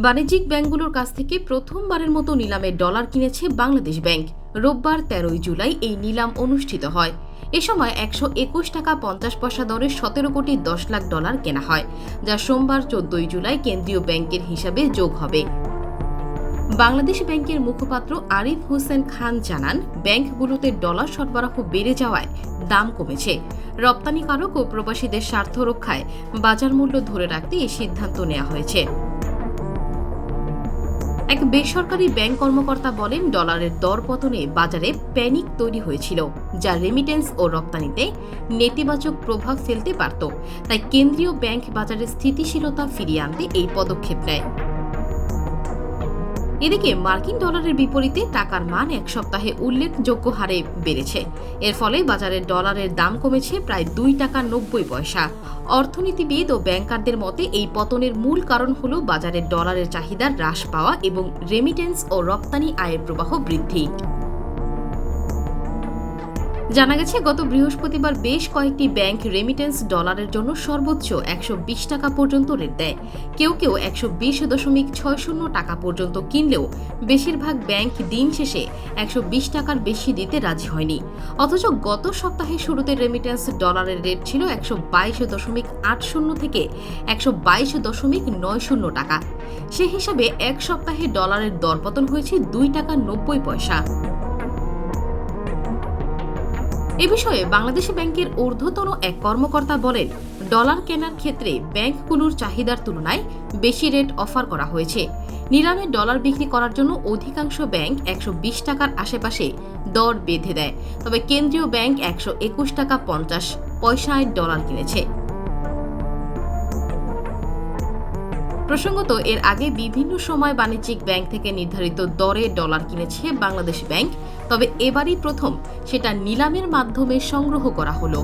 বাণিজ্যিক ব্যাংকগুলোর কাছ থেকে প্রথমবারের মতো নিলামে ডলার কিনেছে বাংলাদেশ ব্যাংক। রোববার 13 জুলাই এই নিলাম অনুষ্ঠিত হয়। এ সময় 121.50 টাকা দরে 17,10,00,000 ডলার কেনা হয়, যা সোমবার 14 জুলাই কেন্দ্রীয় ব্যাংকের হিসাবে যোগ হবে। বাংলাদেশ ব্যাংকের মুখপাত্র আরিফ হোসেন খান জানান, ব্যাংকগুলোতে ডলার সরবরাহ বেড়ে যাওয়ায় দাম কমেছে। রপ্তানিকারক ও প্রবাসীদের স্বার্থ রক্ষায় বাজার মূল্য ধরে রাখতে এই সিদ্ধান্ত নেওয়া হয়েছে। এক বেসরকারি ব্যাংক কর্মকর্তা বলেন, ডলারের দরপতনে বাজারে প্যানিক তৈরি হয়েছিল, যা রেমিটেন্স ও রপ্তানিতে নেতিবাচক প্রভাব ফেলতে পারত। তাই কেন্দ্রীয় ব্যাংক বাজারে স্থিতিশীলতা ফিরিয়ে আনতে এই পদক্ষেপ নেয়। এদিকে মার্কিন ডলারের বিপরীতে টাকার মান এক সপ্তাহে উল্লেখযোগ্য হারে বেড়েছে। এর ফলে বাজারে ডলারের দাম কমেছে প্রায় 2.90 টাকা। অর্থনীতিবিদ ও ব্যাংকারদের মতে এই পতনের মূল কারণ হল বাজারে ডলারের চাহিদা হ্রাস পাওয়া এবং রেমিটেন্স ও রপ্তানি আয়ের প্রবাহ বৃদ্ধি। জানা গেছে, গত বৃহস্পতিবার বেশ কয়েকটি ব্যাংক রেমিটেন্স ডলারের জন্য সর্বোচ্চ 120 টাকা পর্যন্ত রেট দেয়। কেউ কেউ 120.60 টাকা পর্যন্ত কিনলেও বেশিরভাগ ব্যাংক দিন শেষে 120 টাকার বেশি দিতে রাজি হয়নি। অথচ গত সপ্তাহে শুরুতে রেমিটেন্স ডলারের রেট ছিল 122.80 থেকে 122.90 টাকা। সে হিসাবে এক সপ্তাহে ডলারের দরপতন হয়েছে 2.90 টাকা। এ বিষয়ে বাংলাদেশ ব্যাংকের ঊর্ধ্বতন এক কর্মকর্তা বলেন, ডলার কেনার ক্ষেত্রে ব্যাংকগুলোর চাহিদার তুলনায় বেশি রেট অফার করা হয়েছে। নিলামে ডলার বিক্রি করার জন্য অধিকাংশ ব্যাংক 120 টাকার আশেপাশে দর বেঁধে দেয়, তবে কেন্দ্রীয় ব্যাংক 121.50 টাকায় ডলার কিনেছে। প্রসঙ্গত, এর আগে বিভিন্ন সময় বাণিজ্যিক ব্যাংক থেকে নির্ধারিত দরে ডলার কিনেছে বাংলাদেশ ব্যাংক, তবে এবারই প্রথম সেটা নিলামের মাধ্যমে সংগ্রহ করা হলো।